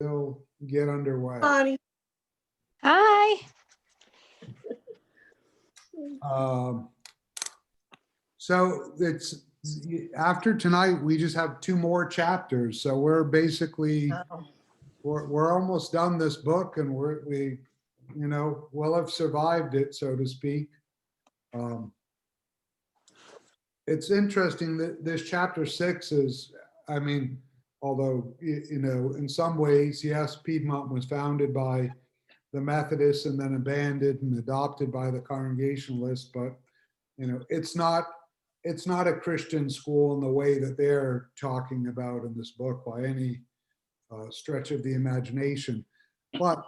We'll get underway. Bonnie. Hi. So it's after tonight, we just have two more chapters. So we're basically, we're almost done this book, and we'll have survived it, so to speak. It's interesting that this chapter 6 is, I mean, although, in some ways, yes, Piedmont was founded by the Methodists and then abandoned and adopted by the Congregationalists, but, it's not a Christian school in the way that they're talking about in this book by any stretch of the imagination. But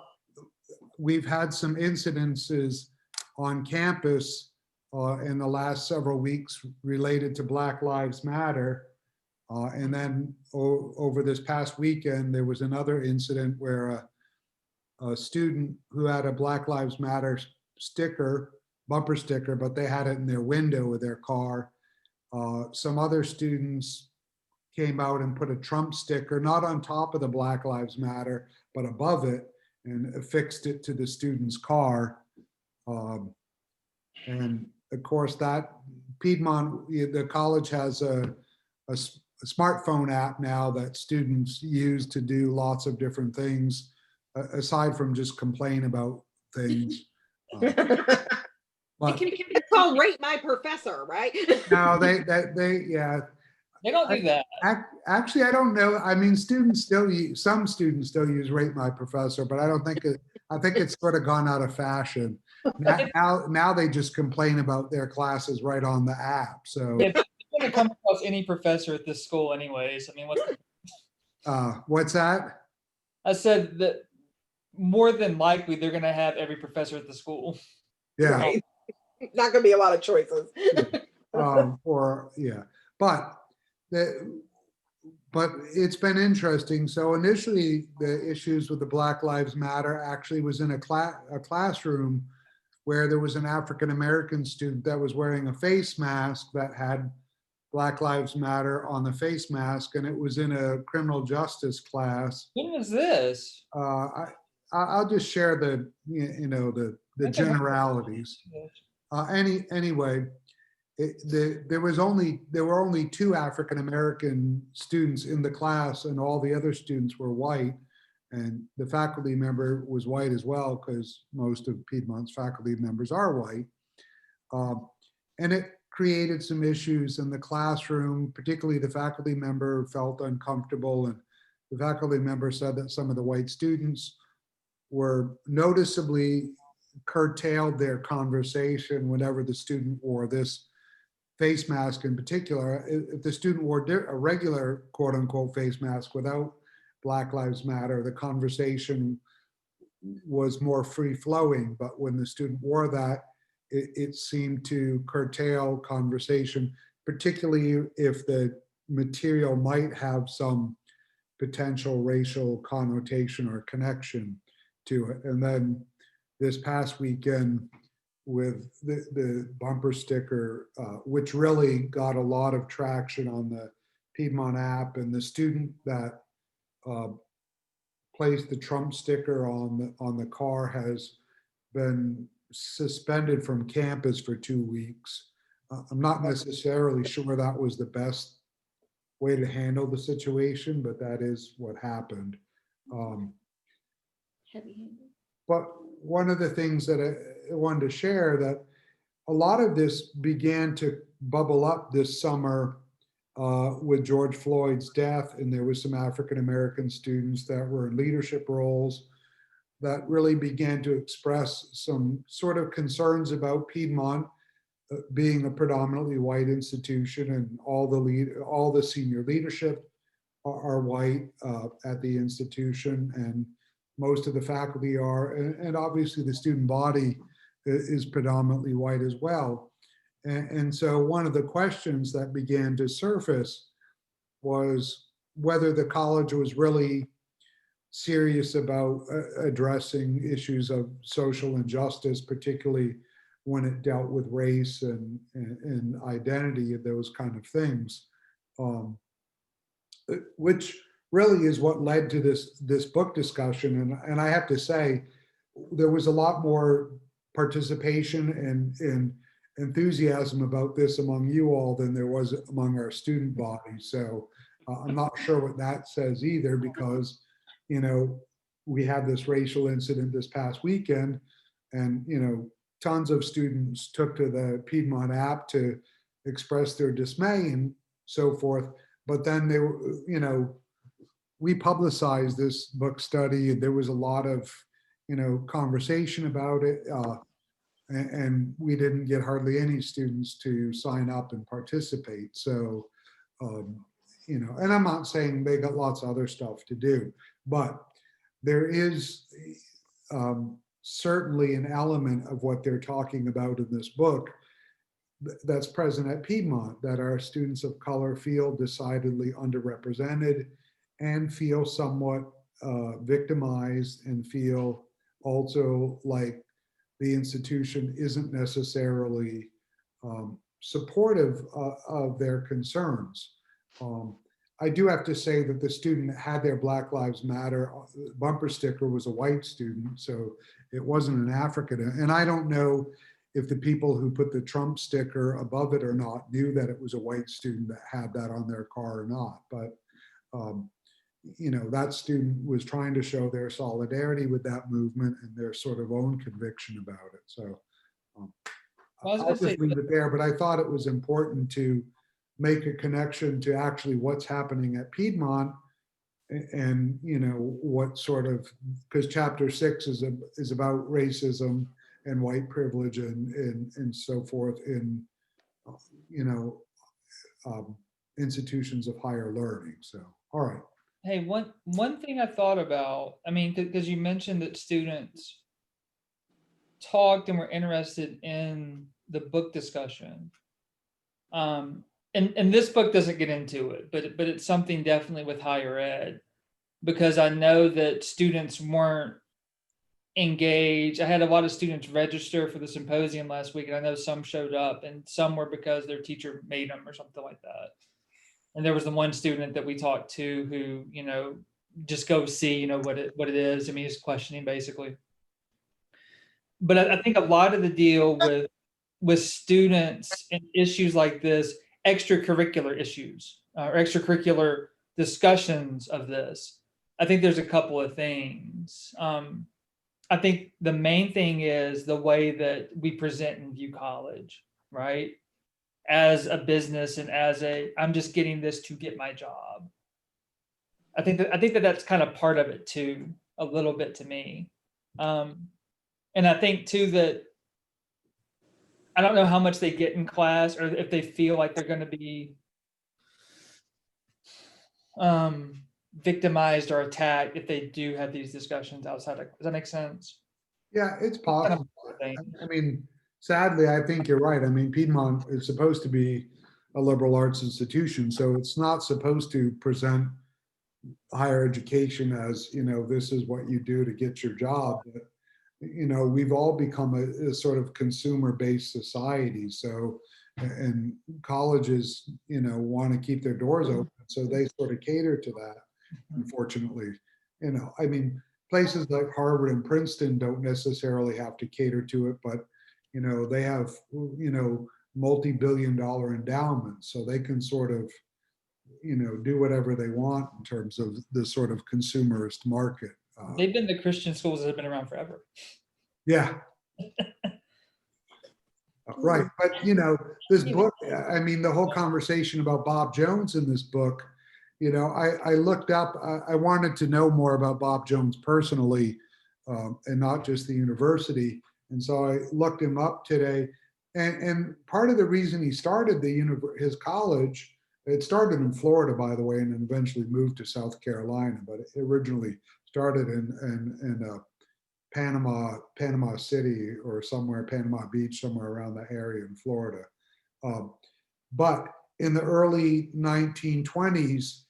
we've had some incidences on campus in the last several weeks related to Black Lives Matter. And then over this past weekend, there was another incident where a student who had a Black Lives Matter bumper sticker, but they had it in their window of their car. Some other students came out and put a Trump sticker, not on top of the Black Lives Matter, but above it, and affixed it to the student's car. And of course, that Piedmont, the college has a smartphone app now that students use to do lots of different things, aside from just complain about things. It can be called Rate My Professor, right? No, they don't do that. Actually, I don't know. I mean, some students still use Rate My Professor, but I don't think I think it's sort of gone out of fashion. Now they just complain about their classes right on the app. So it's going to come across any professor at this school anyways. I mean, what's that? I said that more than likely they're going to have every professor at the school. Yeah. Right. Not going to be a lot of choices. But it's been interesting. So initially, the issues with the Black Lives Matter actually was in a classroom where there was an African-American student that was wearing a face mask that had Black Lives Matter on the face mask, and it was in a criminal justice class. When was this? I'll just share the generalities. Anyway, there were only two African-American students in the class, and all the other students were white. And the faculty member was white as well, because most of Piedmont's faculty members are white. And it created some issues in the classroom. Particularly, the faculty member felt uncomfortable, and the faculty member said that some of the white students were noticeably curtailed their conversation whenever the student wore this face mask in particular. If the student wore a regular quote unquote face mask without Black Lives Matter, the conversation was more free flowing. But when the student wore that, it seemed to curtail conversation, particularly if the material might have some potential racial connotation or connection to it. And then this past weekend with the bumper sticker, which really got a lot of traction on the Piedmont app, and the student that placed the Trump sticker on the car has been suspended from campus for 2 weeks. I'm not necessarily sure that was the best way to handle the situation, but that is what happened. But one of the things that I wanted to share, that a lot of this began to bubble up this summer with George Floyd's death, and there was some African-American students that were in leadership roles that really began to express some sort of concerns about Piedmont being a predominantly white institution, and all the senior leadership are white at the institution, and most of the faculty are, and obviously the student body is predominantly white as well. And so one of the questions that began to surface was whether the college was really serious about addressing issues of social injustice, particularly when it dealt with race and identity and those kind of things, which really is what led to this book discussion. And I have to say, there was a lot more participation and enthusiasm about this among you all than there was among our student body. So I'm not sure what that says either, because, you know, we had this racial incident this past weekend, and, you know, tons of students took to the Piedmont app to express their dismay and so forth. But then they were, you know, we publicized this book study, and there was a lot of, you know, conversation about it. And we didn't get hardly any students to sign up and participate. So, you know, and I'm not saying they got lots of other stuff to do, but there is certainly an element of what they're talking about in this book that's present at Piedmont, that our students of color feel decidedly underrepresented and feel somewhat victimized, and feel also like the institution isn't necessarily supportive of their concerns. I do have to say that the student that had their Black Lives Matter bumper sticker was a white student, so it wasn't an African. And I don't know if the people who put the Trump sticker above it or not knew that it was a white student that had that on their car or not. But you know, that student was trying to show their solidarity with that movement and their sort of own conviction about it. So Well, I was I'll gonna say, just leave it there, but I thought it was important to make a connection to actually what's happening at Piedmont, and, you know, what sort of, because chapter 6 is about racism and white privilege and so forth in, you know, institutions of higher learning. So, all right. hey, one thing I thought about, I mean, because you mentioned that students talked and were interested in the book discussion. And this book doesn't get into it, but it's something definitely with higher ed, because I know that students weren't engaged. I had a lot of students register for the symposium last week, and I know some showed up, and some were because their teacher made them or something like that. And there was the one student that we talked to who, you know, just go see, you know, what it is. I mean, he's questioning basically. But I think a lot of the deal with students and issues like this, extracurricular issues or extracurricular discussions of this, I think there's a couple of things. I think the main thing is the way that we present and view college, right? As a business and as I'm just getting this to get my job. I think that that's kind of part of it too, a little bit to me. And I think too that I don't know how much they get in class, or if they feel like they're going to be victimized or attacked if they do have these discussions outside of, does that make sense? Yeah, it's Kind of possible. thing. I mean, sadly, I think you're right. I mean, Piedmont is supposed to be a liberal arts institution, so it's not supposed to present higher education as, you know, this is what you do to get your job. But, you know, we've all become a sort of consumer-based society. So, and colleges, you know, want to keep their doors open, so they sort of cater to that. Unfortunately, you know, I mean, places like Harvard and Princeton don't necessarily have to cater to it, but, you know, they have, you know, multi-billion-dollar endowments, so they can sort of, you know, do whatever they want in terms of the sort of consumerist market. They've been the Christian schools that have been around forever. Yeah. Right. But, you know, this book, I mean, the whole conversation about Bob Jones in this book, you know, I looked up, I wanted to know more about Bob Jones personally, and not just the university. And so I looked him up today. And part of the reason he started his college, it started in Florida, by the way, and then eventually moved to South Carolina, but it originally started in Panama City or somewhere, Panama Beach, somewhere around that area in Florida. But in the early 1920s,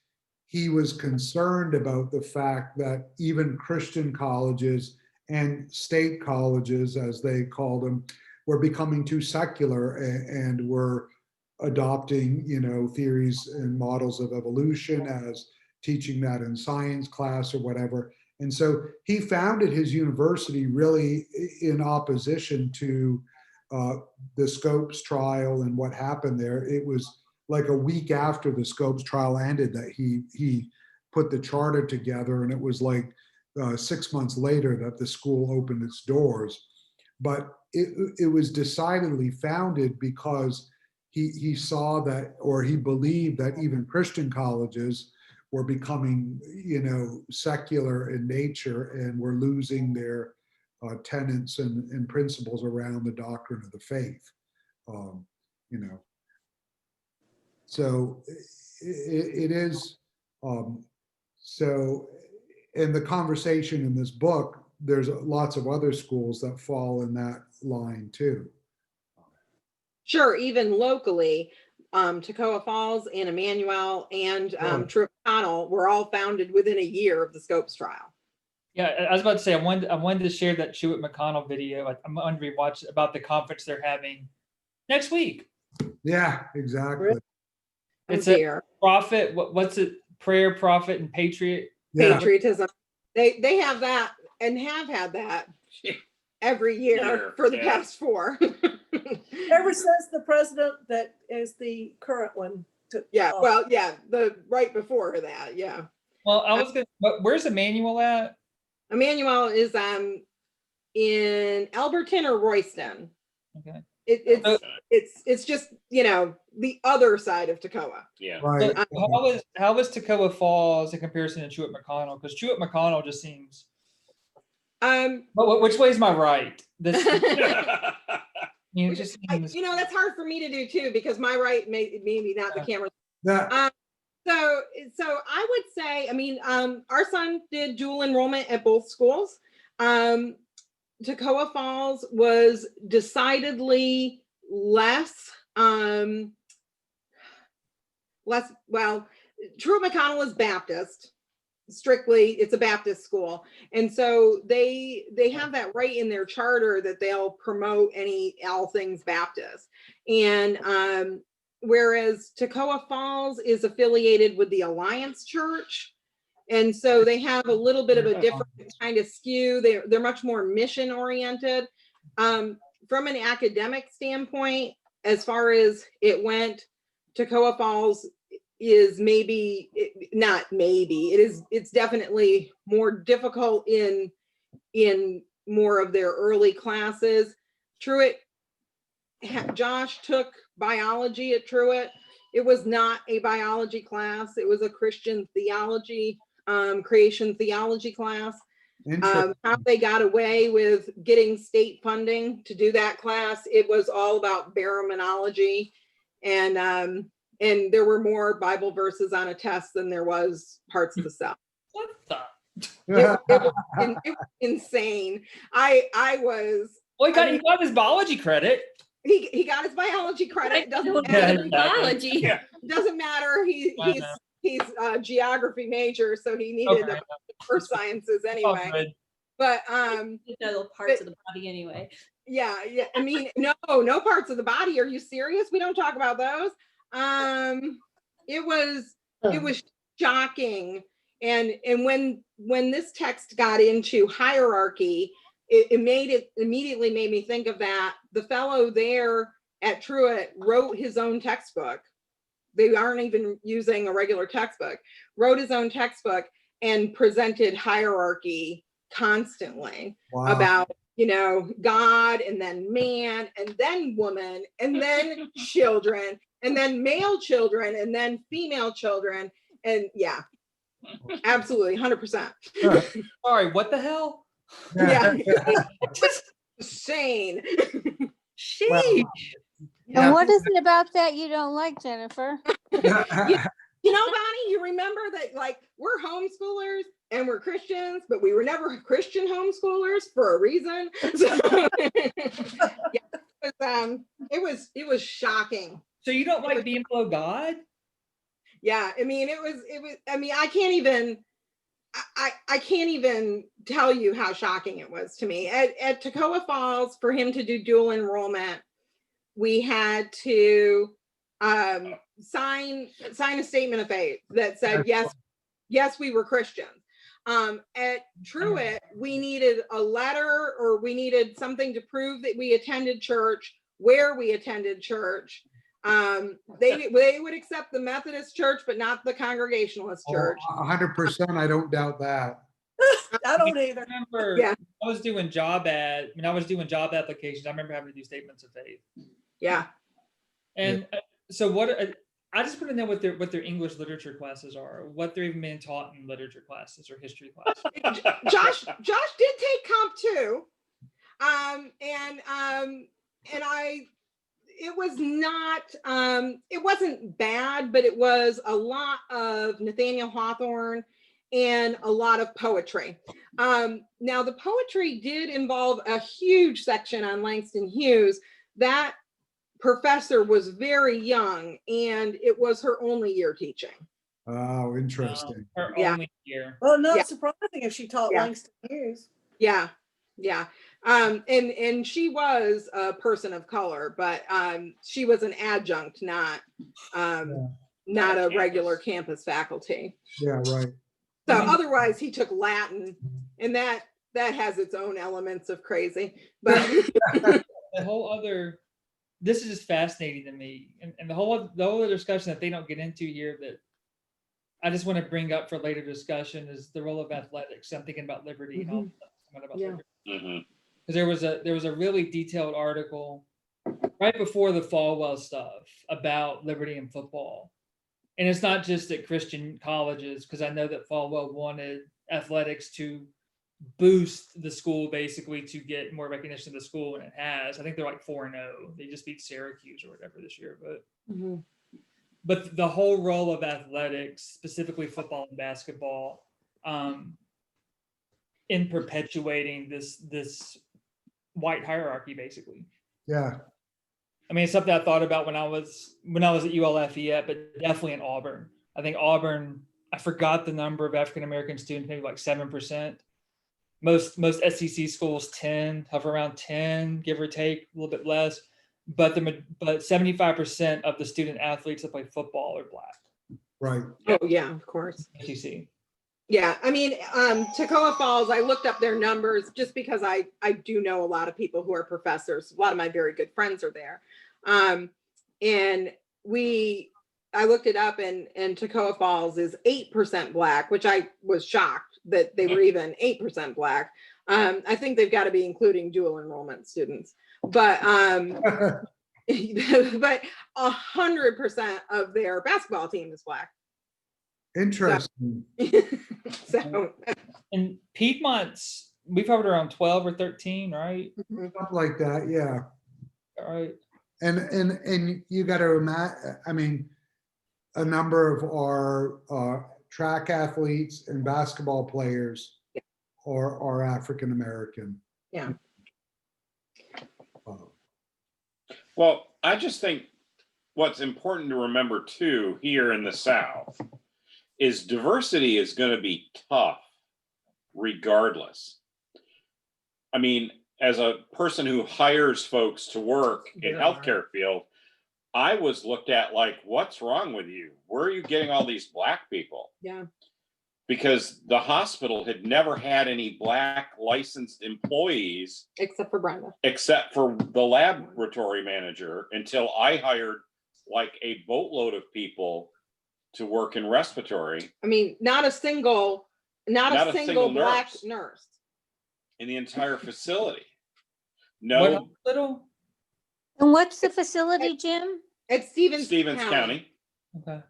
he was concerned about the fact that even Christian colleges and state colleges, as they called them, were becoming too secular and were adopting, you know, theories and models of evolution as teaching that in science class or whatever. And so he founded his university really in opposition to the Scopes trial and what happened there. It was like a week after the Scopes trial ended that he put the charter together, and it was like 6 months later that the school opened its doors. But it was decidedly founded because he saw that, or he believed that even Christian colleges were becoming, secular in nature and were losing their tenets and principles around the doctrine of the faith. So it is, so in the conversation in this book, there's lots of other schools that fall in that line too. Sure, even locally, Toccoa Falls and Emmanuel and Truett McConnell were all founded within a year of the Scopes trial. Yeah, I was about to say, I wanted to share that Truett McConnell video. I'm on rewatch about the conference they're having next week. Yeah, exactly. It's a prophet. What's it? Prayer, prophet, and patriot. Yeah. Patriotism. They have that and have had that every year for the past 4. Ever since the president that is the current one took off. Well, the right before that, yeah. Well, I was gonna. But where's Emmanuel at? Emmanuel is in Elberton or Royston. Okay. It's just the other side of Toccoa. Yeah. Right. So how was Toccoa Falls in comparison to Truett McConnell? Because Truett McConnell just seems. But which way is my right? This. It just seems. That's hard for me to do too, because my right maybe not the camera. Yeah. So I would say, our son did dual enrollment at both schools. Toccoa Falls was decidedly less. Well, Truett McConnell is Baptist. Strictly, it's a Baptist school, and so they have that right in their charter that they'll promote all things Baptist. And whereas Toccoa Falls is affiliated with the Alliance Church, and so they have a little bit of a different kind of skew. They're much more mission oriented. From an academic standpoint, as far as it went, Toccoa Falls is it's definitely more difficult in more of their early classes. Truett, Josh took biology at Truett. It was not a biology class. It was a Christian theology, creation theology class. How they got away with getting state funding to do that class, it was all about baraminology, and there were more Bible verses on a test than there was parts of the cell. What the? It was insane. I was. Well, he got his biology credit. He got his biology credit. Doesn't matter. He's a geography major, so he needed earth sciences anyway. But know parts of the body anyway. Yeah. No parts of the body. Are you serious? We don't talk about those. It was shocking. And when this text got into hierarchy, it immediately made me think of that. The fellow there at Truett wrote his own textbook. They aren't even using a regular textbook. Wrote his own textbook and presented hierarchy constantly. Wow. About God, and then man, and then woman, and then children, and then male children, and then female children. And yeah, absolutely, 100%. Sorry, what the hell? Yeah. Insane. Sheesh. Yeah. And what is it about that you don't like, Jennifer? Bonnie, you remember that we're homeschoolers and we're Christians, but we were never Christian homeschoolers for a reason. So, it was shocking. So you don't like being below God? Yeah, I can't even tell you how shocking it was to me. At Toccoa Falls, for him to do dual enrollment, we had to sign a statement of faith that said, yes, Yes, we were Christians. At Truett, we needed a letter or we needed something to prove that we attended church, where we attended church. They would accept the Methodist church, but not the Congregationalist church. 100%, I don't doubt that. I don't either. I remember Yeah. I was doing job applications. I remember having to do statements of faith. Yeah. And so I just want to know what their English literature classes are, what they're even being taught in literature classes or history classes. Josh did take Comp 2. It was not, it wasn't bad, but it was a lot of Nathaniel Hawthorne and a lot of poetry. Now the poetry did involve a huge section on Langston Hughes. That professor was very young and it was her only year teaching. Oh, interesting. Her Yeah. only year. Well, not Yeah. surprising if she taught Yeah. Langston Hughes. Yeah. And she was a person of color, but she was an adjunct, not a regular campus faculty. Yeah, right. So otherwise he took Latin, and that has its own elements of crazy. But The whole other, this is just fascinating to me, and the whole other discussion that they don't get into here that I just want to bring up for later discussion is the role of athletics. I'm thinking about Liberty. And all about Yeah. Liberty. Mhm. Because there was a really detailed article right before the Falwell stuff about Liberty and football. And it's not just at Christian colleges, because I know that Falwell wanted athletics to boost the school basically to get more recognition of the school, and it has. I think they're like 4-0. They just beat Syracuse or whatever this year. But the whole role of athletics, specifically football and basketball, in perpetuating this white hierarchy, basically. Yeah. I mean, it's something I thought about when I was at ULFE, but definitely in Auburn. I think Auburn, I forgot the number of African American students, maybe like 7%. Most SEC schools 10, hover around 10, give or take, a little bit less. But 75% of the student athletes that play football are Black. Right. oh yeah, of course. SEC. Yeah, I mean, Toccoa Falls, I looked up their numbers just because I do know a lot of people who are professors. A lot of my very good friends are there. And I looked it up, and Toccoa Falls is 8% Black, which I was shocked that they were even 8% Black. I think they've got to be including dual enrollment students, but but 100% of their basketball team is Black. Interesting. So And Piedmont's, we've hovered around 12 or 13, right? Something like that, yeah. All right. And you got to imagine, I mean, a number of our track athletes and basketball players are African American. yeah. Well, I just think what's important to remember too here in the South is diversity is going to be tough regardless. I mean, as a person who hires folks to work in healthcare field, I was looked at like, what's wrong with you? Where are you getting all these Black people? Yeah. Because the hospital had never had any Black licensed employees Except for Brenda. except for the laboratory manager until I hired like a boatload of people to work in respiratory I mean, not a single single Black nurse. nurse. in the entire facility. What No, hospital? And what's the facility, Jim? It's Stevens County. Okay.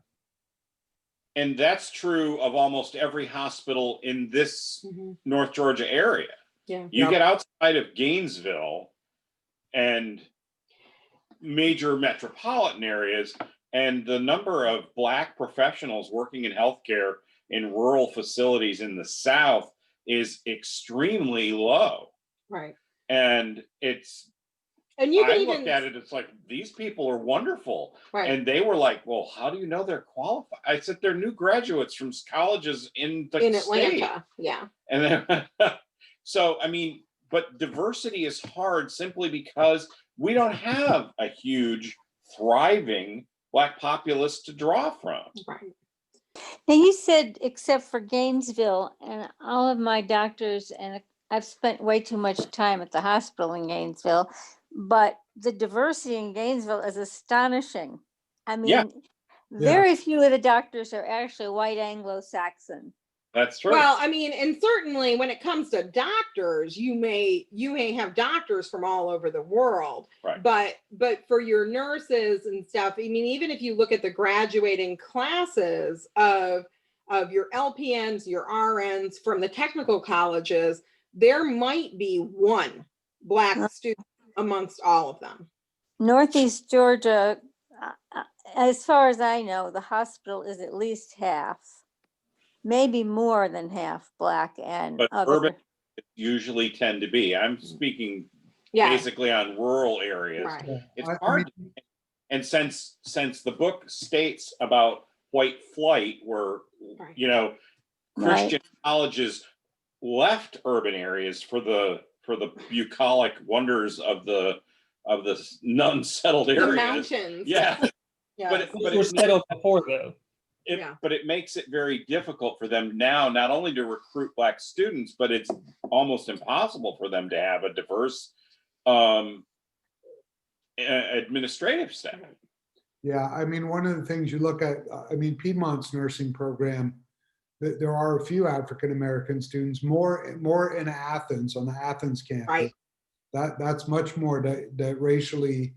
And that's true of almost every hospital in this Mhm. North Georgia area. Yeah. You get outside of Gainesville and major metropolitan areas, and the number of Black professionals working in healthcare in rural facilities in the South is extremely low. Right. And And you I can looked even at it, it's like, these people are wonderful. right. And they were like, well, how do you know they're qualified? I said, they're new graduates from colleges in the in state. Atlanta. Yeah. And then, so, I mean, but diversity is hard simply because we don't have a huge, thriving Black populace to draw from. Right. Now you said except for Gainesville, and all of my doctors, and I've spent way too much time at the hospital in Gainesville, but the diversity in Gainesville is astonishing. I Yeah. mean, very few of the doctors are actually white Anglo-Saxon. That's true. Well, I mean, and certainly when it comes to doctors, you may have doctors from all over the world. Right. But for your nurses and stuff, I mean, even if you look at the graduating classes of your LPNs, your RNs from the technical colleges, there might be one Black student amongst all of them. Northeast Georgia, as far as I know, the hospital is at least half, maybe more than half Black and But other. urban usually tend to be. I'm speaking Yeah. basically on rural areas. Right. It's I hard. mean, And since the book states about white flight, where Right. you know Christian colleges left urban areas for the bucolic wonders of the unsettled The areas. mountains. Yeah, Yeah. but Which were settled before though. Yeah. but it makes it very difficult for them now, not only to recruit Black students, but it's almost impossible for them to have a diverse administrative staff. Yeah, I mean, one of the things you look at, I mean, Piedmont's nursing program, there are a few African-American students, more in Athens, on the Athens campus. Right. That's much more racially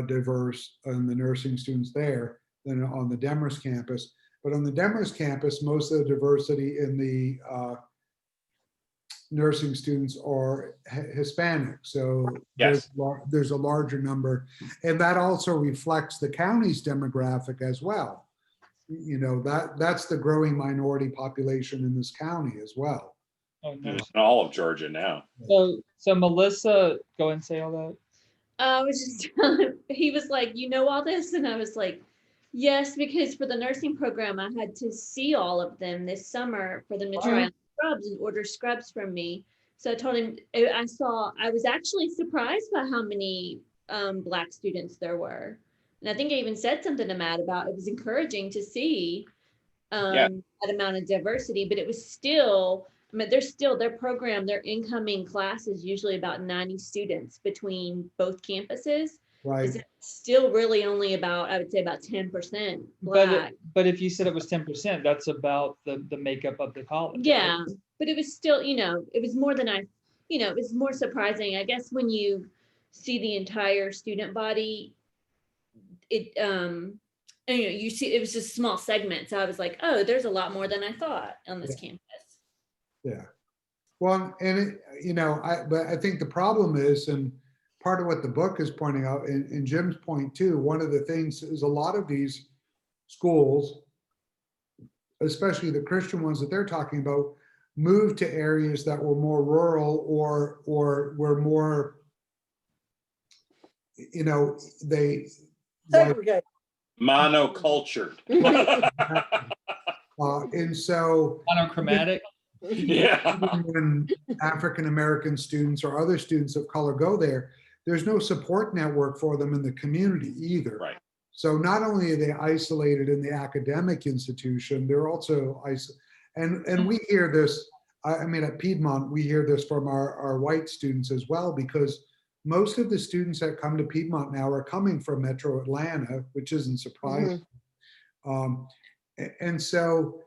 diverse in the nursing students there than on the Demorest campus. But on the Demorest campus, most of the diversity in the nursing students are Hispanic. So Yes. there's a larger number. And that also reflects the county's demographic as well. You know, that's the growing minority population in this county as well. Oh, no. It's in all of Georgia now. So Melissa, go and say all that. I was just telling him, he was like, you know all this? And I was like, yes, because for the nursing program, I had to see all of them this summer for them to try on scrubs and order scrubs from me. So I told him, I was actually surprised by how many Black students there were. And I think I even said something to Matt about it was encouraging to see that amount of diversity, but it was still, I mean, their program, their incoming class is usually about 90 students between both campuses. Right. It's still really only about, I would say about 10% Black. But if you said it was 10%, that's about the makeup of the college. Yeah, right? but it was still, it was more than it was more surprising, I guess, when you see the entire student body, and, you see, it was just small segments. So I was like, oh, there's a lot more than I thought on this campus. Yeah. Well, and but I think the problem is, and part of what the book is pointing out, and Jim's point too, one of the things is a lot of these schools, especially the Christian ones that they're talking about, moved to areas that were more rural or were more, they Segregate. Monocultured. and so Monochromatic. Yeah. when African American students or other students of color go there, there's no support network for them in the community either. Right. So not only are they isolated in the academic institution, they're also and we hear this, I mean, at Piedmont, we hear this from our white students as well, because most of the students that come to Piedmont now are coming from Metro Atlanta, which isn't surprising. And so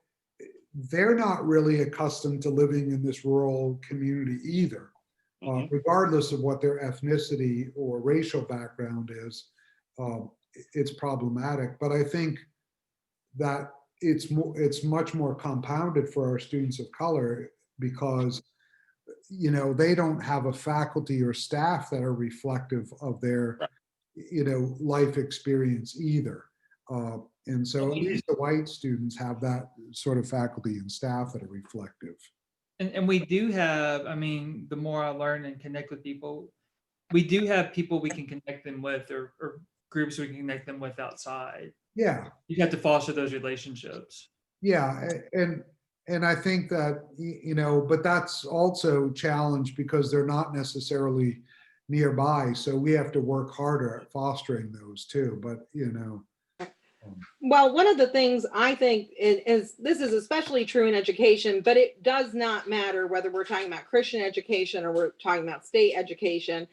they're not really accustomed to living in this rural community either, regardless of what their ethnicity or racial background is. It's problematic, but I think that it's much more compounded for our students of color because they don't have a faculty or staff that are reflective of their life experience either. And so at least the white students have that sort of faculty and staff that are reflective. And we do have, I mean, the more I learn and connect with people, we do have people we can connect them with or groups we can connect them with outside. Yeah. You have to foster those relationships. Yeah. And I think that, but that's also challenged because they're not necessarily nearby. So we have to work harder at fostering those too. But, Well, one of the things I think is this is especially true in education, but it does not matter whether we're talking about Christian education or we're talking about state education.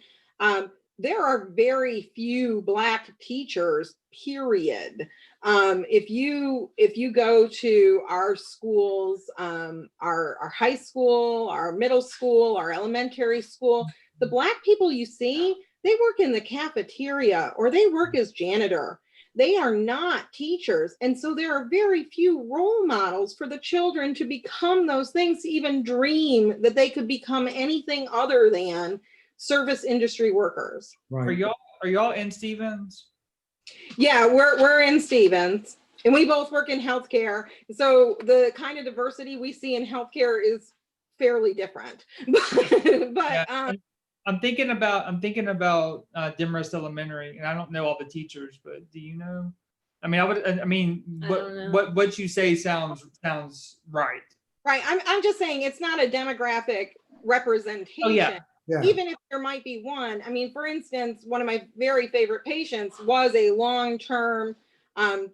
There are very few Black teachers, period. If you go to our schools, our high school, our middle school, our elementary school, the Black people you see, they work in the cafeteria or they work as janitor. They are not teachers. And so there are very few role models for the children to become those things, to even dream that they could become anything other than service industry workers. Are Right. y'all in Stevens? Yeah, we're in Stevens and we both work in healthcare. So the kind of diversity we see in healthcare is fairly different. But Yeah, I'm thinking about Demorest Elementary, and I don't know all the teachers, but do you know? I mean, I don't know. what you say sounds right. right, I'm just saying it's not a demographic representation. Oh yeah, Yeah. Even if there might be one. I mean, for instance, one of my very favorite patients was a long-term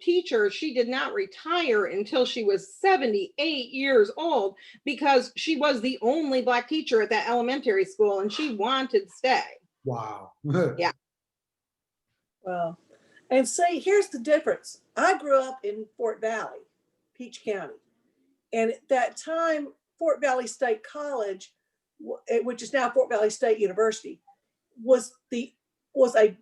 teacher. She did not retire until she was 78 years old because she was the only Black teacher at that elementary school and she wanted to stay. Wow. Yeah. Well, and see, here's the difference. I grew up in Fort Valley, Peach County. And at that time, Fort Valley State College, which is now Fort Valley State University, was an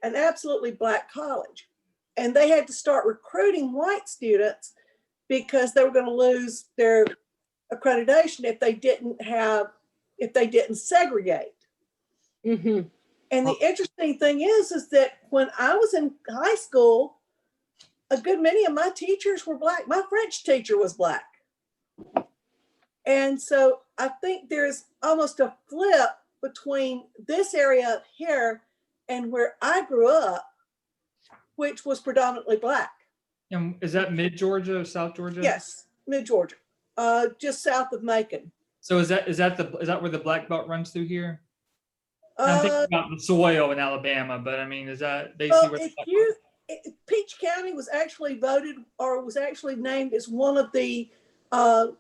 absolutely Black college. And they had to start recruiting white students because they were going to lose their accreditation if they didn't segregate. Mm-hmm. And the interesting thing is that when I was in high school, a good many of my teachers were Black. My French teacher was Black. And so I think there's almost a flip between this area here and where I grew up, which was predominantly Black. and is that mid Georgia or South Georgia? Yes, mid-Georgia, just south of Macon. So is that where the Black Belt runs through here? I'm thinking about the soil in Alabama, but I mean, is that basically where the Peach County was actually voted or was actually named as one of the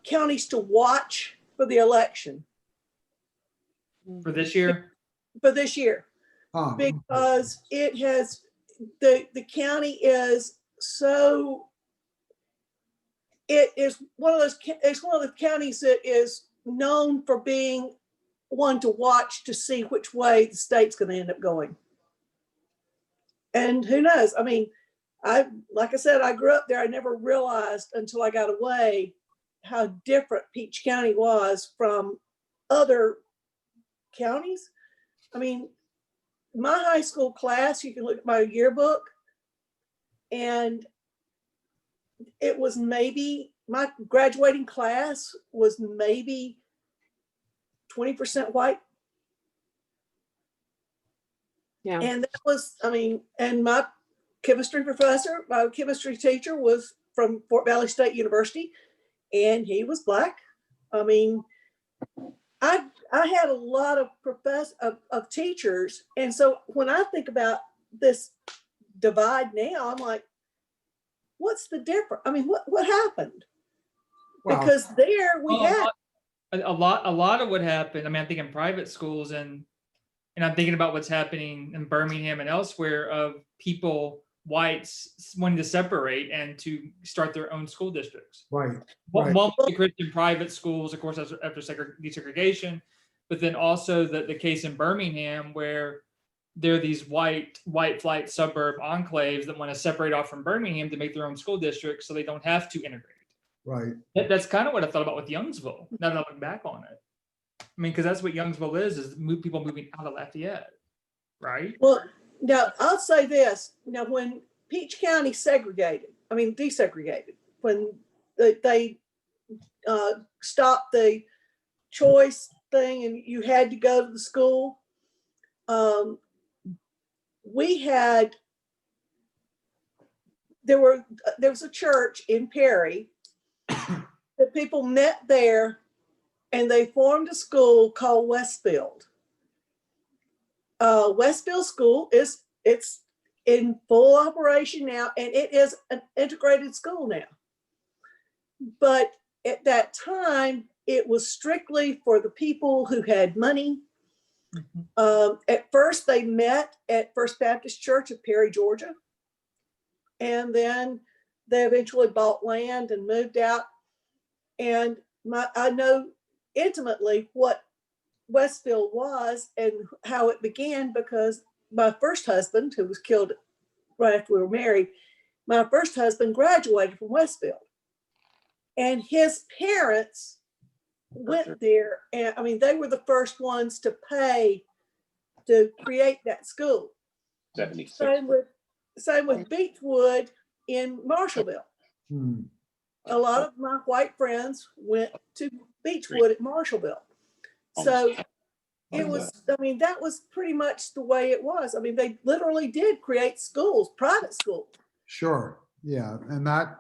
counties to watch for the election for this year? for this year, Oh, because it has the county is so it's one of the counties that is known for being one to watch to see which way the state's going to end up going. And who knows? I mean, like I said, I grew up there. I never realized until I got away how different Peach County was from other counties. I mean, my high school class, you can look at my yearbook, and it was maybe, my graduating class was maybe 20% white. Yeah. And that was, I mean, and my chemistry professor, my chemistry teacher was from Fort Valley State University, and he was Black. I mean, I had a lot of of teachers. And so when I think about this divide now, I'm like, what's the difference? I mean, what happened? Wow. Because there we Well, had a lot of what happened. I mean, I'm thinking private schools and I'm thinking about what's happening in Birmingham and elsewhere of people, whites, wanting to separate and to start their own school districts. Right. One Right. was the Christian private schools, of course, after desegregation, but then also the case in Birmingham where there are these white flight suburb enclaves that want to separate off from Birmingham to make their own school districts so they don't have to integrate. Right. That's kind of what I thought about with Youngsville, now that I look back on it. I mean, because that's what Youngsville is people moving out of Lafayette, right? Well, now I'll say this. Now, when Peach County desegregated, when they stopped the choice thing and you had to go to the school, there was a church in Perry that people met there, and they formed a school called Westfield. Westfield School it's in full operation now, and it is an integrated school now. But at that time, it was strictly for the people who had money. At first, they met at First Baptist Church of Perry, Georgia. And then they eventually bought land and moved out. And I know intimately what Westfield was and how it began, because my first husband, who was killed right after we were married, my first husband graduated from Westfield. And his parents went there, and I mean, they were the first ones to pay to create that school. 76. Same with Beechwood in Marshallville. Hmm. A lot of my white friends went to Beechwood at Marshallville. So it was, I mean, that was pretty much the way it was. I mean, they literally did create schools, private schools. Sure. Yeah. And that,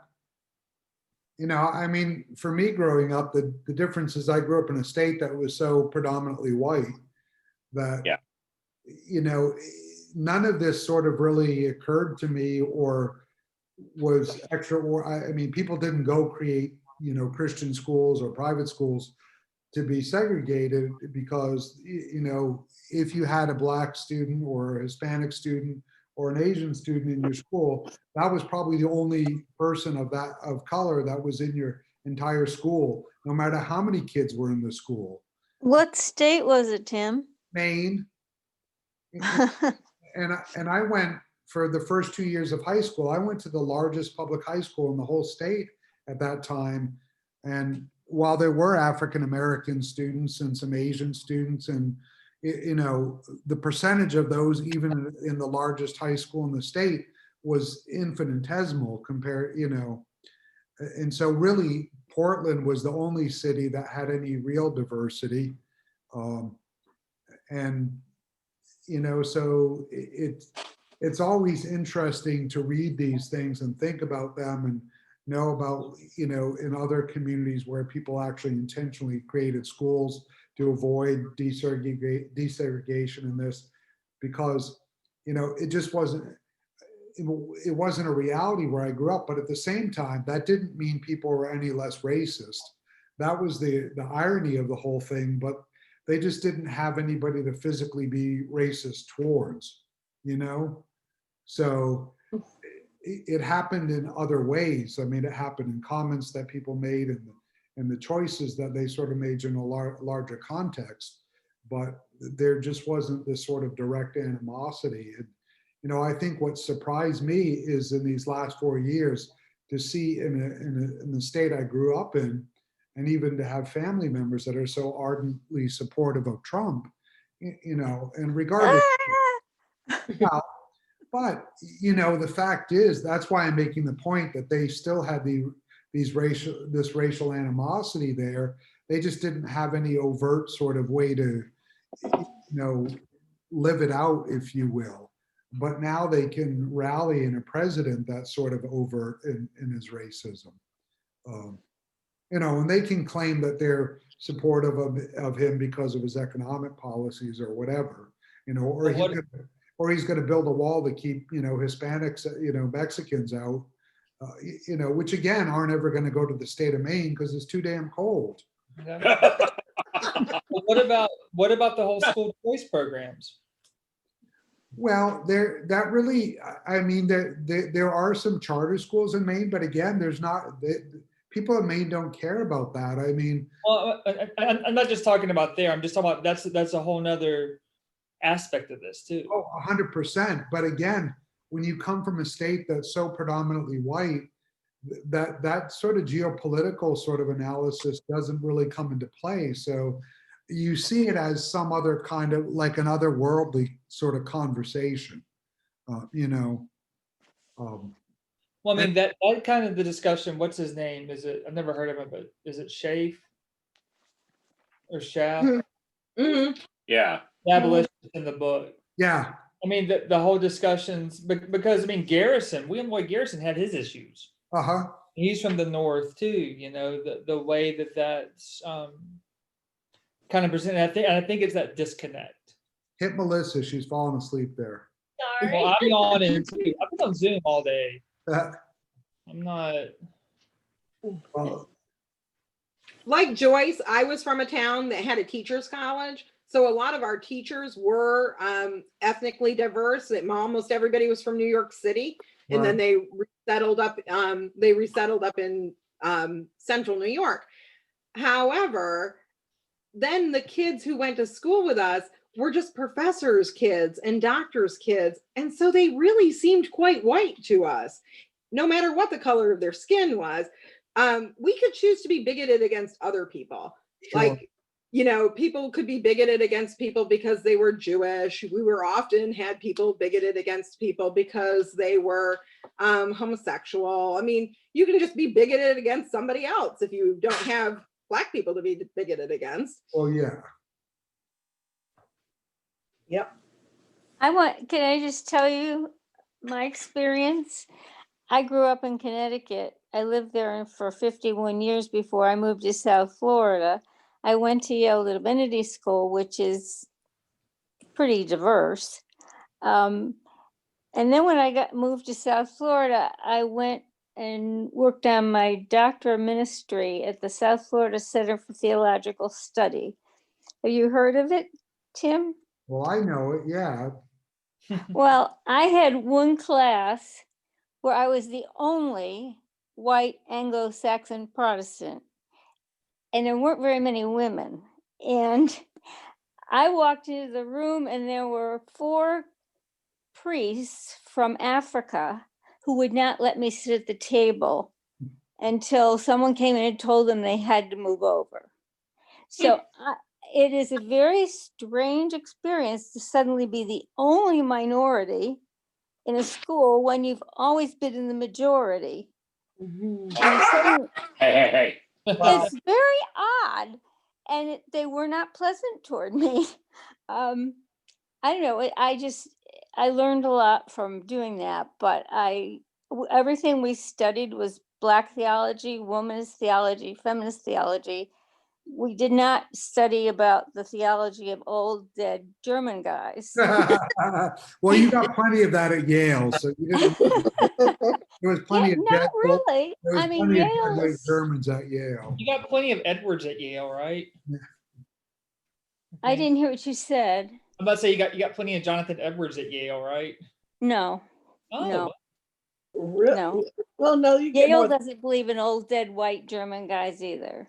I mean, for me growing up, the difference is I grew up in a state that was so predominantly white that, Yeah. None of this sort of really occurred to me or was extra. I mean, people didn't go create, Christian schools or private schools to be segregated because, if you had a Black student or a Hispanic student or an Asian student in your school, that was probably the only person of color that was in your entire school, no matter how many kids were in the school. What state was it, Tim? Maine. And I went for the first 2 years of high school. I went to the largest public high school in the whole state at that time. And while there were African American students and some Asian students, and the percentage of those, even in the largest high school in the state, was infinitesimal compared, and so really Portland was the only city that had any real diversity. And so it's always interesting to read these things and think about them and know about, in other communities where people actually intentionally created schools to avoid desegregation in this, because, it just wasn't a reality where I grew up. But at the same time, that didn't mean people were any less racist. That was the irony of the whole thing. But they just didn't have anybody to physically be racist towards, So it happened in other ways. I mean, it happened in comments that people made and the choices that they sort of made in a larger context. But there just wasn't this sort of direct animosity. And, I think what surprised me is in these last 4 years to see in the state I grew up in, and even to have family members that are so ardently supportive of Trump, and regardless, but the fact is, that's why I'm making the point that they still had this racial animosity there. They just didn't have any overt sort of way to, live it out, if you will. But now they can rally in a president that's sort of overt in his racism. And they can claim that they're supportive of him because of his economic policies or whatever, or he's going to build a wall to keep, Hispanics, Mexicans out, which again aren't ever going to go to the state of Maine because it's too damn cold. What about the whole school choice programs? Well, there are some charter schools in Maine, but again, there's not. People in Maine don't care about that. I mean, well, I'm not just talking about there. I'm just talking about that's a whole nother aspect of this too. Oh, 100%. But again, when you come from a state that's so predominantly white, that sort of geopolitical sort of analysis doesn't really come into play. So you see it as some other kind of like an otherworldly sort of conversation, Well, I mean, that kind of the discussion, what's his name? I've never heard of him, but is it Schaaf or Schaaf? Mm-hmm. Yeah. The abolitionist in the book. Yeah. I mean, the whole discussions, because I mean, William Lloyd Garrison had his issues. Uh-huh. He's from the North too, the way that's kind of presented. I think it's that disconnect. Hit Melissa, she's falling asleep there. sorry. Well, I'm yawning too. I've been on Zoom all day. Uh, I'm not. well, Like Joyce, I was from a town that had a teachers college. So a lot of our teachers were ethnically diverse. Almost everybody was from New York City. And then right. they resettled up in central New York. However, then the kids who went to school with us were just professors' kids and doctors' kids. And so they really seemed quite white to us, no matter what the color of their skin was. We could choose to be bigoted against other people. Sure. Like, people could be bigoted against people because they were Jewish. We were often had people bigoted against people because they were homosexual. I mean, you can just be bigoted against somebody else if you don't have Black people to be bigoted against. Well, yeah. Yep. Can I just tell you my experience? I grew up in Connecticut. I lived there for 51 years before I moved to South Florida. I went to Yale Divinity School, which is pretty diverse. And then when I moved to South Florida, I went and worked on my doctor of ministry at the South Florida Center for Theological Study. Have you heard of it, Tim? Well, I know it. Yeah. Well, I had one class where I was the only white Anglo-Saxon Protestant, and there weren't very many women. And I walked into the room and there were 4 priests from Africa who would not let me sit at the table until someone came in and told them they had to move over. So it is a very strange experience to suddenly be the only minority in a school when you've always been in the majority. And suddenly, Hey. it's very odd, and they were not pleasant toward me. I don't know. I learned a lot from doing that, but everything we studied was Black theology, womanist theology, feminist theology. We did not study about the theology of old dead German guys. Well, you got plenty of that at Yale, so you didn't. There was plenty of Not really. There was I mean, plenty of Yale deadweight is, Germans at Yale. You got plenty of Edwards at Yale, right? I Okay. didn't hear what you said. I'm about to say you got plenty of Jonathan Edwards at Yale, right? No, Oh, no. No. Well, no, you get Yale more. doesn't believe in old dead white German guys either.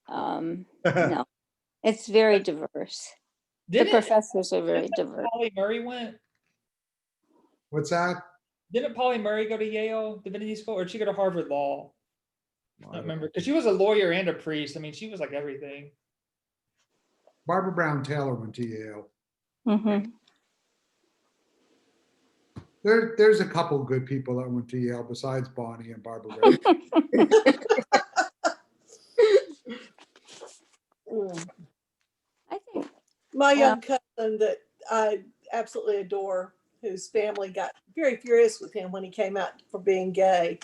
No, it's very diverse. The didn't professors are very diverse. Polly Murray went? What's that? Didn't Polly Murray go to Yale Divinity School, or did she go to Harvard Law? I don't remember, because she was a lawyer and a priest. I mean, she was like everything. Barbara Brown Taylor went to Yale. Mhm. There's a couple good people that went to Yale besides Bonnie and Barbara Brown. I think, My Yeah. young cousin that I absolutely adore, whose family got very furious with him when he came out for being gay.